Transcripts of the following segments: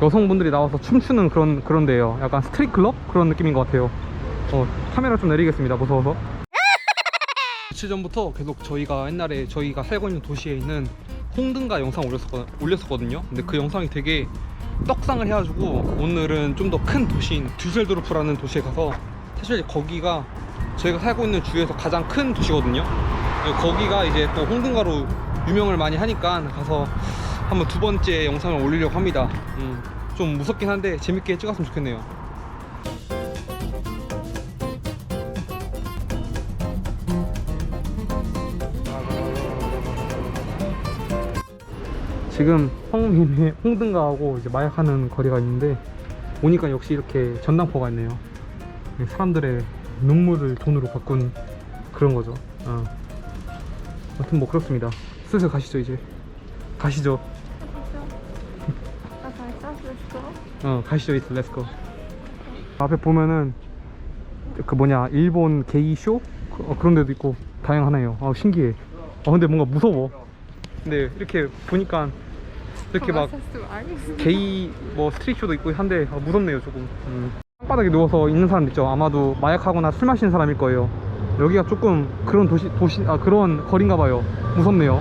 여성분들이 나와서 춤추는 그런 데예요. 약간 스트릿 클럽 그런 느낌인 것 같아요. 카메라 좀 내리겠습니다. 무서워서. 며칠 전부터 계속 옛날에 저희가 살고 있는 도시에 있는 홍등가 영상 올렸었거든요. 근데 그 영상이 되게 떡상을 해가지고 오늘은 좀 더 큰 도시인 듀셀도르프라는 도시에 가서, 사실 거기가 저희가 살고 있는 주에서 가장 큰 도시거든요. 거기가 이제 또 홍등가로 유명을 많이 하니까 가서 한번 두 번째 영상을 올리려고 합니다. 좀 무섭긴 한데 재밌게 찍었으면 좋겠네요. 지금 성민의 홍등가하고 이제 마약하는 거리가 있는데, 오니까 역시 이렇게 전당포가 있네요. 사람들의 눈물을 돈으로 바꾼 그런 거죠. 아무튼 뭐 그렇습니다. 슬슬 가시죠. 이제 가시죠. 가시죠. 이제 렛츠고. 앞에 보면은 일본 게이쇼? 그런 데도 있고 다양하네요. 신기해. 근데 뭔가 무서워. 근데 이렇게 보니까 이렇게 막 게이 스트릿 쇼도 있고 한데 무섭네요 조금. 땅바닥에 누워서 있는 사람 있죠. 아마도 마약하거나 술 마시는 사람일 거예요. 여기가 조금 그런 그런 거리인가 봐요. 무섭네요.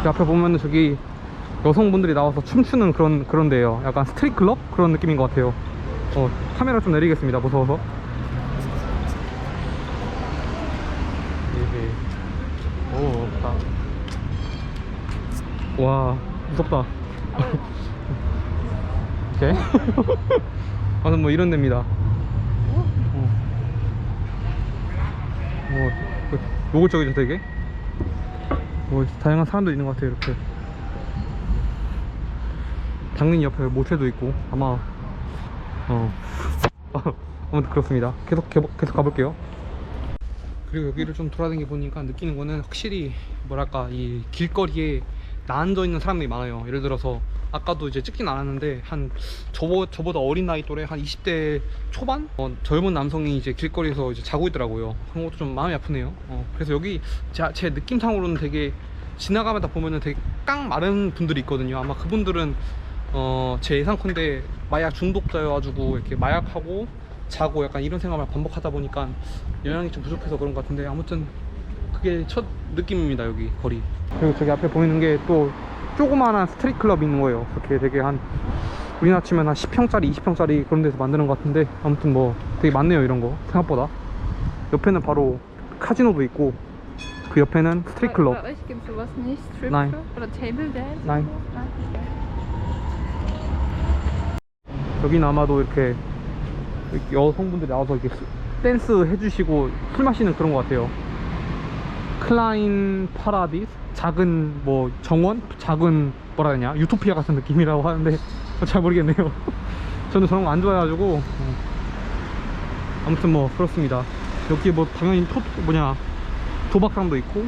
앞에 보면은 저기 여성분들이 나와서 춤추는 그런 데예요. 약간 스트릿 클럽 그런 느낌인 것 같아요. 카메라 좀 내리겠습니다. 무서워서. 와, 무섭다. 오케이. 아무튼 뭐 이런 데입니다. 노골적이죠 되게. 다양한 사람도 있는 것 같아요. 이렇게 당연히 옆에 모텔도 있고 아마 아무튼 그렇습니다. 계속 가볼게요. 그리고 여기를 좀 돌아다니 보니까 느끼는 거는 확실히 이 길거리에 나앉아 있는 사람들이 많아요. 예를 들어서 아까도 이제 찍진 않았는데 저보다 어린 나이 또래 한 20대 초반 젊은 남성이 이제 길거리에서 이제 자고 있더라고요. 그런 것도 좀 마음이 아프네요. 그래서 여기 제 느낌상으로는 되게 지나가다 보면은 되게 깡 마른 분들이 있거든요. 아마 그분들은 제 예상컨대 마약 중독자여가지고 이렇게 마약하고 자고 약간 이런 생활을 반복하다 보니까 영양이 좀 부족해서 그런 것 같은데, 아무튼 그게 첫 느낌입니다. 여기 거리. 그리고 저기 앞에 보이는 게 또 조그마한 스트릿 클럽이 있는 거예요. 그렇게 되게 우리나라 치면 한 10평짜리 20평짜리 그런 데서 만드는 것 같은데, 아무튼 뭐 되게 많네요. 이런 거 생각보다. 옆에는 바로 카지노도 있고, 그 옆에는 스트릿 클럽. Nein. Nein. 여기는 아마도 이렇게 여성분들이 나와서 이렇게 댄스 해주시고 술 마시는 그런 것 같아요. 클라인 파라디스? 작은 정원? 작은 뭐라 해야 되냐? 유토피아 같은 느낌이라고 하는데 잘 모르겠네요. 저는 저런 거 안 좋아해가지고. 아무튼 뭐 그렇습니다. 여기 당연히 도박상도 있고.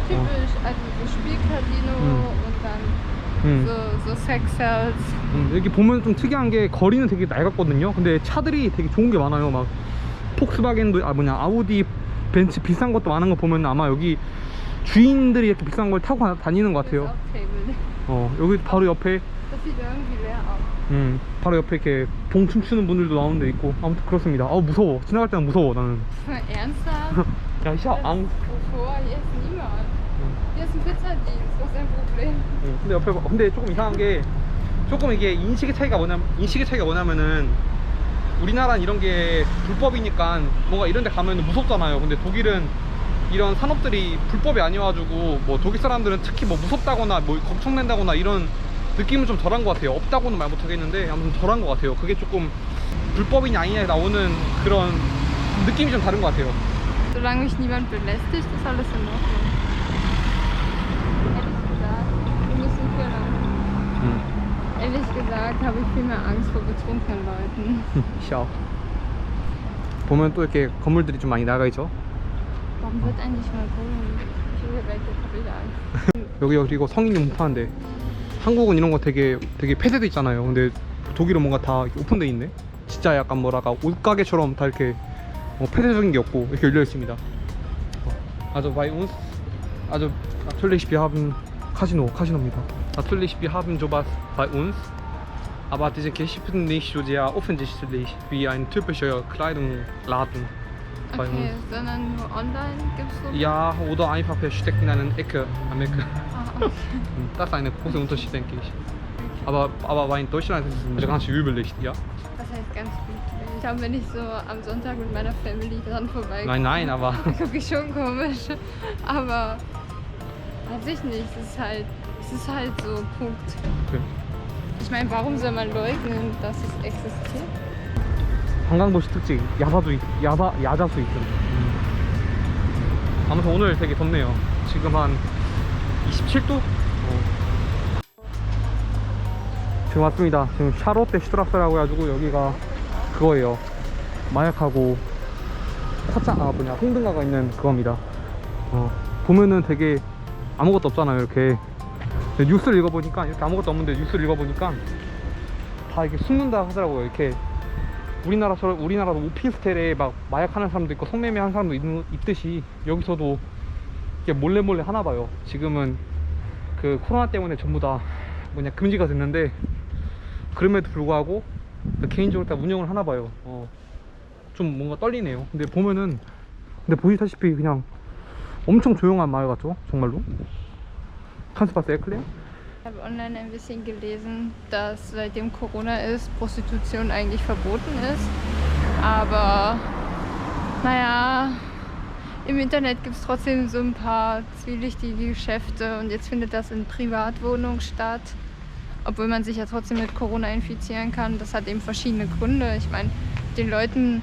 Typisch, also so Spielcasino und dann so Sex Cells. 여기 보면 좀 특이한 게 거리는 되게 낡았거든요. 근데 차들이 되게 좋은 게 많아요. 막 폭스바겐도 아우디, 벤츠 비싼 것도 많은 거 보면 아마 여기 주인들이 이렇게 비싼 걸 타고 다니는 것 같아요. 여기 바로 옆에 바로 옆에 이렇게 봉 춤추는 분들도 나오는 데 있고. 아무튼 그렇습니다. 무서워. 지나갈 때는 무서워 나는. Ernsthaft? 야, ich hab Angst. Wovor? Hier ist niemand. Hier ist ein Pizzadienst. Was ist dein Problem? 근데 조금 이상한 게, 조금 이게 인식의 차이가 뭐냐면은 우리나라는 이런 게 불법이니까 뭔가 이런 데 가면 무섭잖아요. 근데 독일은 이런 산업들이 불법이 아니어가지고 독일 사람들은 특히 무섭다거나 걱정된다거나 이런 느낌은 좀 덜한 것 같아요. 없다고는 말 못하겠는데 아무튼 덜한 것 같아요. 그게 조금 불법이냐 아니냐에 나오는 그런 느낌이 좀 다른 것 같아요. Solange mich niemand belästigt, ist alles in Ordnung. Ehrlich gesagt, wir müssen hier lang. Ehrlich gesagt habe ich viel mehr Angst vor betrunkenen Leuten. 샤워. 보면 또 이렇게 건물들이 좀 많이 나가 있죠. Warum wird eigentlich mal wohnen? Ich will weg, jetzt habe ich Angst. 여기 그리고 성인이 못하는데, 한국은 이런 거 되게 폐쇄돼 있잖아요. 근데 독일은 뭔가 다 오픈돼 있네. 진짜 약간 옷가게처럼 다 이렇게 폐쇄적인 게 없고 이렇게 열려 있습니다. Also bei uns, natürlich wir haben Casino입니다. Natürlich, wir haben sowas bei uns, aber diese Geschäfte nicht so sehr offensichtlich wie ein typischer Kleidungsladen bei Okay, uns. sondern nur online gibt's so. Ja, oder einfach versteckt in einer Ecke am Ecke. Ah, okay. Das ist ein großer Unterschied, denke ich. Aber in Deutschland ist es ganz üblich, ja. Das heißt ganz gut. Ich glaube, wenn ich so am Sonntag mit meiner Family dran vorbeikomme, Nein, aber gucke ich schon komisch. Aber weiß ich nicht, es ist halt so, Punkt. okay. Ich meine, warum soll man leugnen, dass es existiert? 관광도시 특징, 야자수 있음. 아무튼 오늘 되게 덥네요. 지금 한 27도? 지금 왔습니다. 지금 샤롯데 슈트라스라고 해가지고 여기가 그거예요. 마약하고 홍등가가 있는 그겁니다. 보면은 되게 아무것도 없잖아요. 이렇게 근데 뉴스를 읽어보니까 이렇게 아무것도 없는데 뉴스를 읽어보니까 다 이렇게 숨는다 하더라고요. 이렇게 우리나라도 오피스텔에 막 마약하는 사람도 있고 성매매하는 사람도 있듯이 여기서도 이게 몰래 하나 봐요. 지금은 그 코로나 때문에 전부 다 금지가 됐는데 그럼에도 불구하고 개인적으로 다 운영을 하나 봐요. 좀 뭔가 떨리네요. 근데 보시다시피 그냥 엄청 조용한 마을 같죠? 정말로. Kannst du was erklären? Ich habe online ein bisschen gelesen, dass seitdem Corona ist, Prostitution eigentlich verboten ist. Aber naja, im Internet gibt es trotzdem so ein paar zwielichtige Geschäfte und jetzt findet das in Privatwohnungen statt. Obwohl man sich ja trotzdem mit Corona infizieren kann. Das hat eben verschiedene Gründe. Ich meine, den Leuten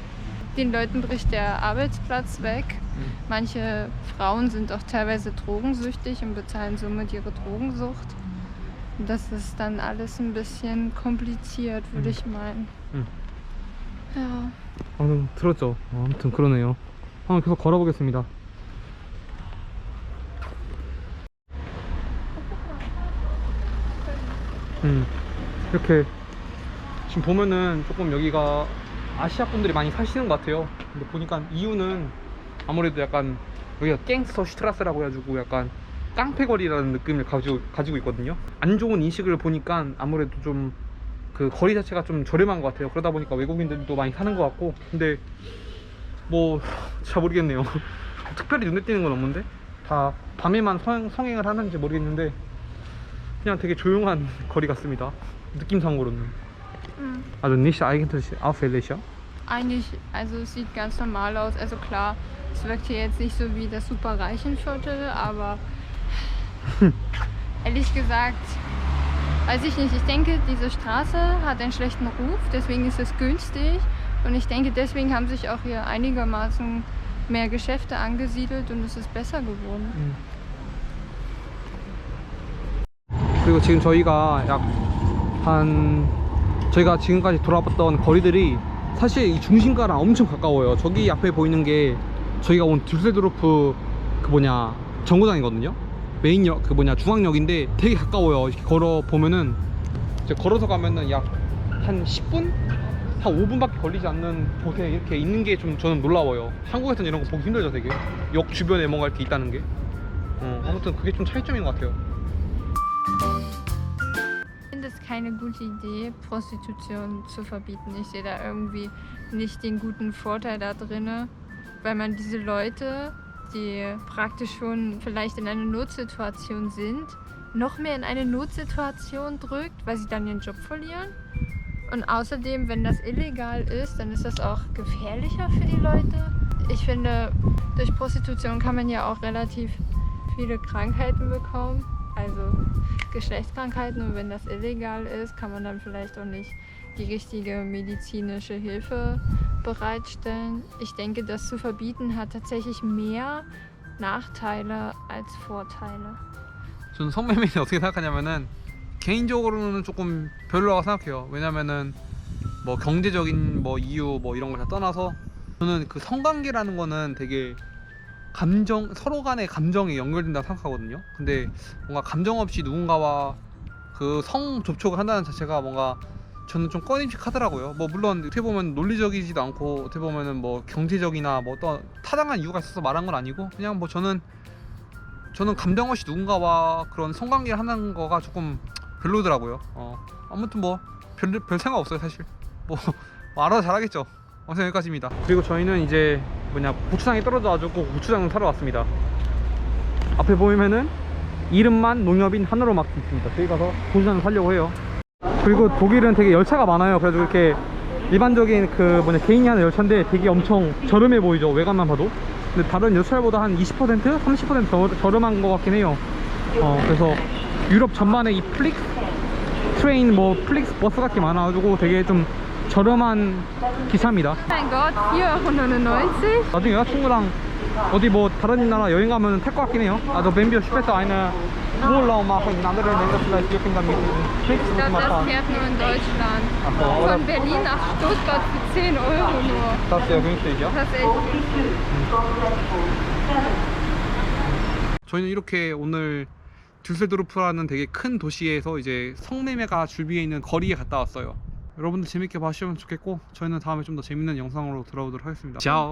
bricht der Arbeitsplatz weg. Manche Frauen sind auch teilweise drogensüchtig und bezahlen somit ihre Drogensucht. Das ist dann alles ein bisschen kompliziert, würde ich meinen. Ja. 방금 들었죠? 아무튼 그러네요. 한번 계속 걸어보겠습니다. 이렇게 지금 보면은 조금 여기가 아시아 분들이 많이 사시는 것 같아요. 근데 보니까 이유는 아무래도 약간 여기가 갱스터 슈트라스라고 해가지고 약간 깡패거리라는 느낌을 가지고 있거든요. 안 좋은 인식을 보니까 아무래도 좀 그 거리 자체가 좀 저렴한 것 같아요. 그러다 보니까 외국인들도 많이 사는 것 같고, 근데 뭐 잘 모르겠네요. 특별히 눈에 띄는 건 없는데 다 밤에만 성행을 하는지 모르겠는데 그냥 되게 조용한 거리 같습니다. 느낌상으로는. Also nicht eigentlich auffällig, ja? Eigentlich, also es sieht ganz normal aus. Also klar, es wirkt hier jetzt nicht so wie das super Reichenviertel, aber ehrlich gesagt, weiß ich nicht. Ich denke, diese Straße hat einen schlechten Ruf, deswegen ist es günstig. Und ich denke, deswegen haben sich auch hier einigermaßen mehr Geschäfte angesiedelt und es ist besser geworden. 그리고 지금 저희가 저희가 지금까지 돌아봤던 거리들이 사실 이 중심가랑 엄청 가까워요. 저기 앞에 보이는 게 저희가 온 düsseldorf 정거장이거든요. 메인역 중앙역인데 되게 가까워요. 이렇게 걸어 보면은 이제 걸어서 가면은 약 한 10분? 한 5분밖에 걸리지 않는 곳에 이렇게 있는 게 좀 저는 놀라워요. 한국에서는 이런 거 보기 힘들죠, 되게. 역 주변에 뭔가 이렇게 있다는 게. 아무튼 그게 좀 차이점인 것 같아요. Ich finde es keine gute Idee, Prostitution zu verbieten. Ich sehe da irgendwie nicht den guten Vorteil da drin, weil man diese Leute, die praktisch schon vielleicht in einer Notsituation sind, noch mehr in eine Notsituation drückt, weil sie dann ihren Job verlieren. Und außerdem, wenn das illegal ist, dann ist das auch gefährlicher für die Leute. Ich finde, durch Prostitution kann man ja auch relativ viele Krankheiten bekommen. Also Geschlechtskrankheiten, und wenn das illegal ist, kann man dann vielleicht auch nicht die richtige medizinische Hilfe bereitstellen. Ich denke, das zu verbieten hat tatsächlich mehr Nachteile als Vorteile. 저는 성매매에 어떻게 생각하냐면은 개인적으로는 조금 별로라고 생각해요. 왜냐면은 뭐 경제적인 이유 이런 걸 다 떠나서 저는 그 성관계라는 거는 되게 서로 간의 감정이 연결된다고 생각하거든요. 근데 뭔가 감정 없이 누군가와 그 성 접촉을 한다는 자체가 뭔가 저는 좀 꺼림칙하더라고요. 물론 어떻게 보면 논리적이지도 않고 어떻게 보면은 경제적이나 어떤 타당한 이유가 있어서 말한 건 아니고 그냥 저는 저는 감정 없이 누군가와 그런 성관계를 하는 거가 조금 별로더라고요. 아무튼 뭐 별 생각 없어요 사실. 뭐 알아서 잘하겠죠. 여기까지입니다. 그리고 저희는 이제 고추장이 떨어져가지고 고추장을 사러 왔습니다. 앞에 보이면은 이름만 농협인 한우로마트 있습니다. 저희 가서 고추장을 사려고 해요. 그리고 독일은 되게 열차가 많아요. 그래가지고 이렇게 일반적인 개인이 하는 열차인데 되게 엄청 저렴해 보이죠, 외관만 봐도. 근데 다른 열차보다 한 20%? 30% 저렴한 것 같긴 해요. 그래서 유럽 전반에 이 플릭스 트레인, 플릭스 버스 같은 게 많아가지고 되게 좀 저렴한 기차입니다. Mein Gott, 4,99 €. 나중에 여자친구랑 어디 다른 나라 여행 가면 탈 것 같긴 해요. Also wenn wir später eine Urlaub machen in andere Länder, vielleicht wir können dann mit dem Flix Ich glaube, das fährt nur in Deutschland. Ach so, oder? Von Berlin nach Stuttgart für 10 € nur. Das ist sehr günstig, ja? Das ist echt. 저희는 이렇게 오늘 듀셀도르프라는 되게 큰 도시에서 이제 성매매가 줄비에 있는 거리에 갔다 왔어요. 여러분들 재밌게 봐주시면 좋겠고 저희는 다음에 좀 더 재밌는 영상으로 돌아오도록 하겠습니다. 자